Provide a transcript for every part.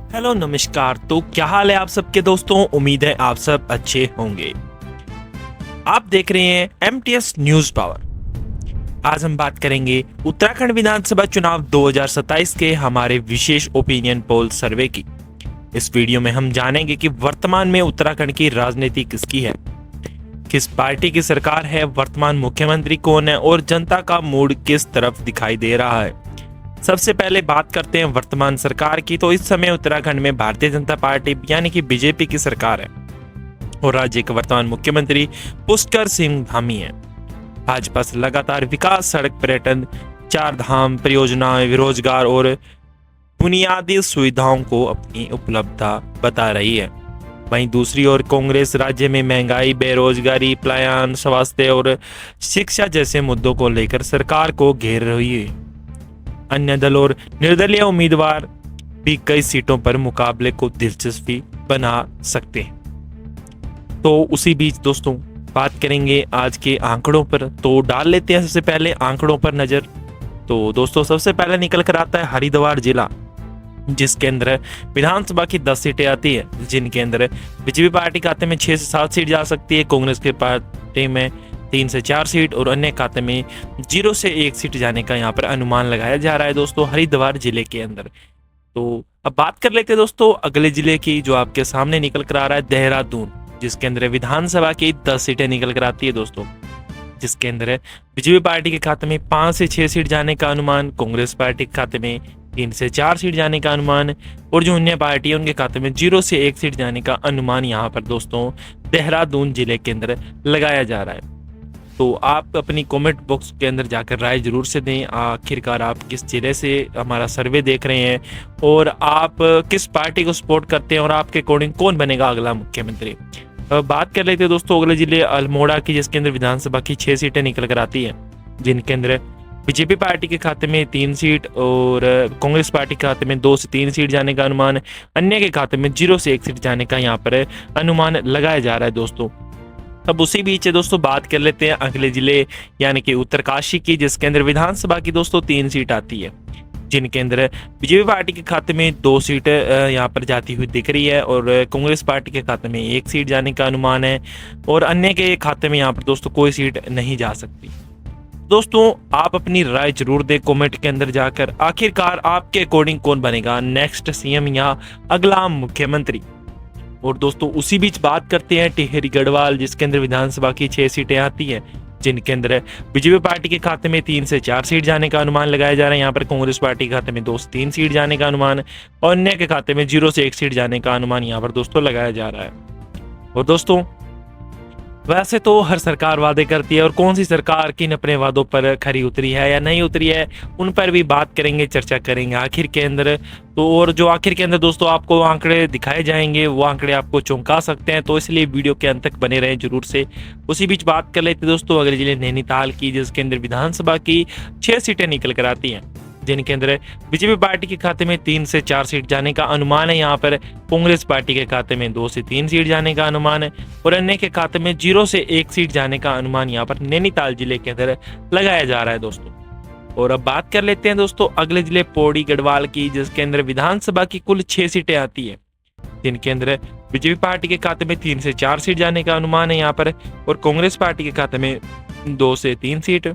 Hello नमस्कार। तो क्या हाल है आप सबके दोस्तों। उम्मीद है आप सब अच्छे होंगे। आप देख रहे हैं एमटीएस न्यूज पावर। आज हम बात करेंगे उत्तराखंड विधानसभा चुनाव 2027 के हमारे विशेष ओपिनियन पोल सर्वे की। इस वीडियो में हम जानेंगे कि वर्तमान में उत्तराखंड की राजनीति किसकी है, किस पार्टी की सरकार है, वर्तमान मुख्यमंत्री कौन है और जनता का मूड किस तरफ दिखाई दे रहा है। सबसे पहले बात करते हैं वर्तमान सरकार की। तो इस समय उत्तराखंड में भारतीय जनता पार्टी यानी कि बीजेपी की सरकार है और राज्य के वर्तमान मुख्यमंत्री पुष्कर सिंह धामी है। भाजपा से लगातार विकास, सड़क, पर्यटन, चार धाम परियोजनाएं, रोजगार और बुनियादी सुविधाओं को अपनी उपलब्धता बता रही है। वहीं दूसरी ओर कांग्रेस राज्य में महंगाई, बेरोजगारी, पलायन, स्वास्थ्य और शिक्षा जैसे मुद्दों को लेकर सरकार को घेर रही है। अन्य दल और निर्दलीय उम्मीदवार भी कई सीटों पर मुकाबले को दिलचस्पी बना सकते हैं। तो उसी बीच दोस्तों बात करेंगे आज के आंकड़ों पर। तो डाल लेते हैं सबसे पहले आंकड़ों पर नजर। तो दोस्तों सबसे पहले निकल कर आता है हरिद्वार जिला, जिसके अंदर विधानसभा की 10 सीटें आती है, जिनके अंदर बीजेपी पार्टी खाते में 6 से 7 सीट जा सकती है, कांग्रेस के पार्टी में 3 से 4 सीट और अन्य खाते में 0 से 1 सीट जाने का यहाँ पर अनुमान लगाया जा रहा है दोस्तों हरिद्वार जिले के अंदर। तो अब बात कर लेते हैं दोस्तों अगले जिले की, जो आपके सामने निकल कर आ रहा है देहरादून, जिसके अंदर विधानसभा की 10 सीटें निकल कर आती है दोस्तों, जिसके अंदर बीजेपी पार्टी के खाते में 5 से 6 सीट जाने का अनुमान, कांग्रेस पार्टी के खाते में 3 से 4 सीट जाने का अनुमान और जो अन्य पार्टी है उनके खाते में 0 से 1 सीट जाने का अनुमान यहाँ पर दोस्तों देहरादून जिले के अंदर लगाया जा रहा है। तो आप अपनी कमेंट बॉक्स के अंदर जाकर राय जरूर से दें, आखिरकार आप किस जिले से हमारा सर्वे देख रहे हैं और आप किस पार्टी को सपोर्ट करते हैं और आपके अकॉर्डिंग कौन बनेगा अगला मुख्यमंत्री। बात कर लेते हैं दोस्तों अगले जिले अल्मोड़ा की, जिसके अंदर विधानसभा की 6 सीटें निकल कर आती है, जिनके अंदर बीजेपी पार्टी के खाते में 3 सीट और कांग्रेस पार्टी के खाते में 2 से 3 सीट जाने का अनुमान, अन्य के खाते में 0 से 1 सीट जाने का यहाँ पर अनुमान लगाया जा रहा है दोस्तों। अब उसी बीच दोस्तों बात कर लेते हैं अगले जिले यानी कि उत्तरकाशी की, जिसके अंदर विधानसभा की दोस्तों 3 सीट आती है, जिनके अंदर बीजेपी पार्टी के खाते में 2 सीट यहाँ पर जाती हुई दिख रही है और कांग्रेस पार्टी के खाते में 1 सीट जाने का अनुमान है और अन्य के खाते में यहाँ पर दोस्तों कोई सीट नहीं जा सकती। दोस्तों आप अपनी राय जरूर दें कमेंट के अंदर जाकर, आखिरकार आपके अकॉर्डिंग कौन बनेगा नेक्स्ट सीएम या अगला मुख्यमंत्री। और दोस्तों उसी बीच बात करते हैं टिहरी गढ़वाल, जिसके अंदर विधानसभा की 6 सीटें आती हैं, जिनके अंदर बीजेपी पार्टी के खाते में 3 से 4 सीट जाने का अनुमान लगाया जा रहा है। यहाँ पर कांग्रेस पार्टी के खाते में 2 से 3 सीट जाने का अनुमान और अन्य के खाते में 0 से 1 सीट जाने का अनुमान यहाँ पर दोस्तों लगाया जा रहा है। और दोस्तों वैसे तो हर सरकार वादे करती है और कौन सी सरकार किन अपने वादों पर खरी उतरी है या नहीं उतरी है उन पर भी बात करेंगे, चर्चा करेंगे आखिर के अंदर। तो और जो आखिर के अंदर दोस्तों आपको आंकड़े दिखाए जाएंगे वो आंकड़े आपको चौंका सकते हैं, तो इसलिए वीडियो के अंत तक बने रहें जरूर से। उसी बीच बात कर लेते दोस्तों अगले जिले नैनीताल की, जिसके अंदर विधानसभा की 6 सीटें निकल कर आती हैं, जिनके अंदर बीजेपी पार्टी के खाते में 3 से 4 सीट जाने का अनुमान है। यहाँ पर कांग्रेस पार्टी के खाते में 2 से 3 सीट जाने का अनुमान है और अन्य के खाते में 0 से 1 सीट जाने का अनुमान यहाँ पर नैनीताल जिले के अंदर लगाया जा रहा है दोस्तों। और अब बात कर लेते हैं दोस्तों अगले जिले पौड़ी गढ़वाल की, जिसके अंदर विधानसभा की कुल 6 सीटें आती है, जिनके अंदर बीजेपी पार्टी के खाते में 3 से 4 सीट जाने का अनुमान है यहाँ पर और कांग्रेस पार्टी के खाते में 2 से 3 सीट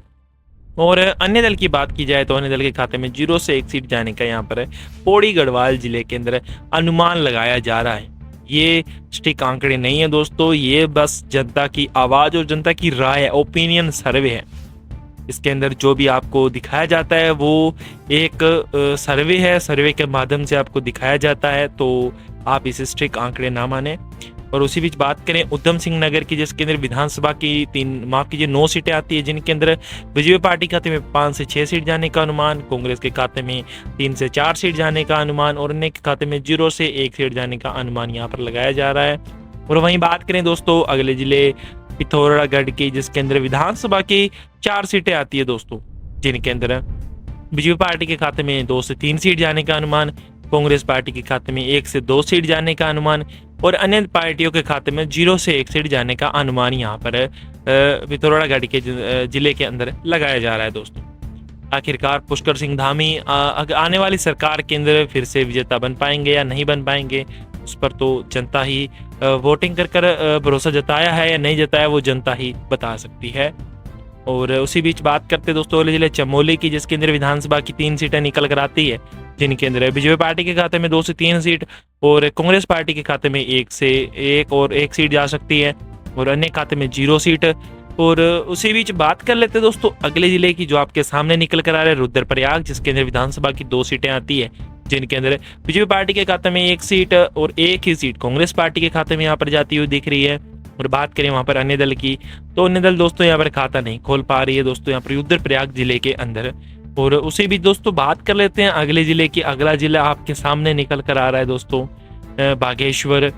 और अन्य दल की बात की जाए तो अन्य दल के खाते में 0 से 1 सीट जाने का यहाँ पर पौड़ी गढ़वाल जिले के अंदर अनुमान लगाया जा रहा है। ये स्टिक आंकड़े नहीं है दोस्तों, ये बस जनता की आवाज और जनता की राय है, ओपिनियन सर्वे है। इसके अंदर जो भी आपको दिखाया जाता है वो एक सर्वे है, सर्वे के माध्यम से आपको दिखाया जाता है, तो आप इसे स्ट्रिक्ट आंकड़े ना माने। और उसी बीच बात करें उधम सिंह नगर की, जिसके अंदर विधानसभा की 9 सीटें आती है, जिनके अंदर बीजेपी पार्टी खाते में 5 से 6 सीट जाने का अनुमान, कांग्रेस के खाते में 3 से 4 सीट जाने का अनुमान और अन्य के खाते में 0 से 1 सीट जाने का अनुमान यहाँ पर लगाया जा रहा है। और वहीं बात करें दोस्तों अगले जिले पिथौरागढ़ की, जिसके अंदर विधानसभा की 4 सीटें आती है दोस्तों, जिनके अंदर बीजेपी पार्टी के खाते में 2 से 3 सीट जाने का अनुमान, कांग्रेस पार्टी के खाते में 1 से 2 सीट जाने का अनुमान और अन्य पार्टियों के खाते में 0 से 1 सीट जाने का अनुमान यहाँ पर पिथौरागढ़ के जिले के अंदर लगाया जा रहा है दोस्तों। आखिरकार पुष्कर सिंह धामी आने वाली सरकार के अंदर फिर से विजेता बन पाएंगे या नहीं बन पाएंगे, उस पर तो जनता ही वोटिंग कर भरोसा जताया है या नहीं जताया वो जनता ही बता सकती है। और उसी बीच बात करते दोस्तों अगले जिले चमोली की, जिसके अंदर विधानसभा की 3 सीटें निकल कर आती है, जिनके अंदर बीजेपी पार्टी के खाते में 2 से 3 सीट और कांग्रेस पार्टी के खाते में 1 से 1 सीट जा सकती है और अन्य खाते में 0 सीट। और उसी बीच बात कर लेते दोस्तों अगले जिले की, जो आपके सामने निकल कर आ रहे रुद्रप्रयाग, जिसके अंदर विधानसभा की 2 सीटें आती है, जिनके अंदर बीजेपी पार्टी के खाते में 1 सीट और 1 ही सीट कांग्रेस पार्टी के खाते में यहाँ पर जाती हुई दिख रही है। और बात करें वहां पर अन्य दल की, तो अन्य दल दोस्तों यहाँ पर खाता नहीं खोल पा रही है दोस्तों यहाँ पर रुद्रप्रयाग जिले के अंदर। और उसी बीच दोस्तों बात कर लेते हैं अगले जिले की। अगला जिला आपके सामने निकल कर आ रहा है दोस्तों बागेश्वर,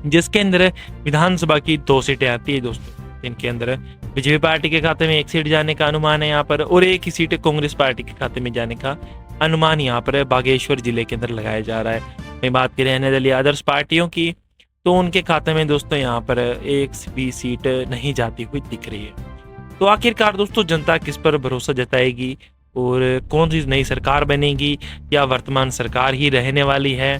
जिसके अंदर विधानसभा की 2 सीटें आती है दोस्तों, इनके अंदर बीजेपी पार्टी के खाते में 1 सीट जाने का अनुमान है यहाँ पर और 1 ही सीट कांग्रेस पार्टी के खाते में जाने का अनुमान यहाँ पर बागेश्वर जिले के अंदर लगाया जा रहा है। वहीं बात करें अन्य दलीय आदर्श पार्टियों की, तो उनके खाते में दोस्तों यहाँ पर 1 भी सीट नहीं जाती हुई दिख रही है। तो आखिरकार दोस्तों जनता किस पर भरोसा जताएगी और कौन सी नई सरकार बनेगी या वर्तमान सरकार ही रहने वाली है,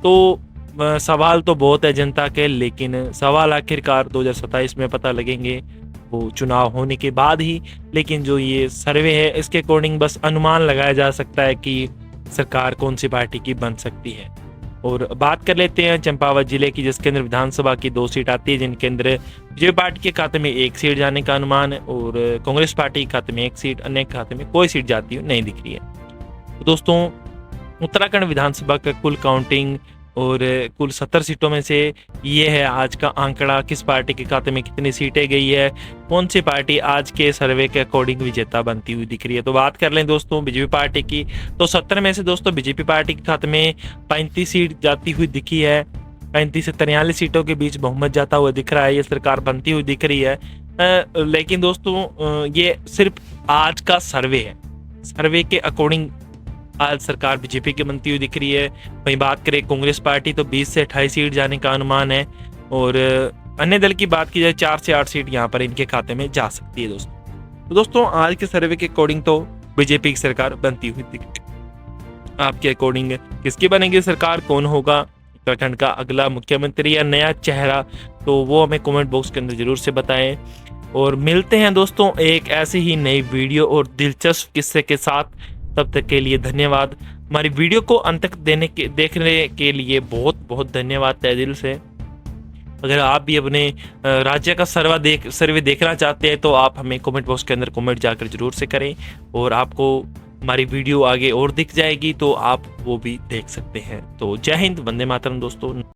तो सवाल तो बहुत है जनता के, लेकिन सवाल आखिरकार 2027 में पता लगेंगे, वो चुनाव होने के बाद ही। लेकिन जो ये सर्वे है इसके अकॉर्डिंग बस अनुमान लगाया जा सकता है कि सरकार कौन सी पार्टी की बन सकती है। और बात कर लेते हैं चंपावत जिले की, जिसके अंदर विधानसभा की 2 सीट आती है, जिनके अंदर बीजेपी पार्टी के खाते में 1 सीट जाने का अनुमान है और कांग्रेस पार्टी के खाते में 1 सीट, अन्य खाते में कोई सीट जाती हुई नहीं दिख रही है। तो दोस्तों उत्तराखंड विधानसभा का कुल काउंटिंग और कुल 70 सीटों में से ये है आज का आंकड़ा, किस पार्टी के खाते में कितनी सीटें गई है, कौन सी पार्टी आज के सर्वे के अकॉर्डिंग विजेता बनती हुई दिख रही है। तो बात कर लें दोस्तों बीजेपी पार्टी की, तो 70 में से दोस्तों बीजेपी पार्टी के खाते में 35 सीट जाती हुई दिखी है, 35 से 43 सीटों के बीच बहुमत जाता हुआ दिख रहा है, ये सरकार बनती हुई दिख रही है। लेकिन दोस्तों ये सिर्फ आज का सर्वे है, सर्वे के अकॉर्डिंग आज सरकार बीजेपी की बनती हुई दिख रही है। वहीं बात करें कांग्रेस पार्टी, तो 20 से 28 सीट जाने का अनुमान है और अन्य दल की बात की जाए 4 से 8 सीट यहाँ पर इनके खाते में जा सकती है दोस्तों। तो दोस्तों आज के सर्वे के अकॉर्डिंग तो बीजेपी की सरकार बनती हुई दिख रही है। आपके अकॉर्डिंग किसकी बनेगी सरकार, कौन होगा उत्तराखंड का अगला मुख्यमंत्री या नया चेहरा, तो वो हमें कमेंट बॉक्स के अंदर जरूर से बताएं। और मिलते हैं दोस्तों एक ऐसी ही नई वीडियो और दिलचस्प किस्से के साथ, तब तक के लिए धन्यवाद। हमारी वीडियो को अंत तक देखने के लिए बहुत बहुत धन्यवाद तहे दिल से। अगर आप भी अपने राज्य का सर्वे देखना चाहते हैं तो आप हमें कमेंट बॉक्स के अंदर कमेंट जाकर जरूर से करें और आपको हमारी वीडियो आगे और दिख जाएगी तो आप वो भी देख सकते हैं। तो जय हिंद, वंदे मातरम दोस्तों।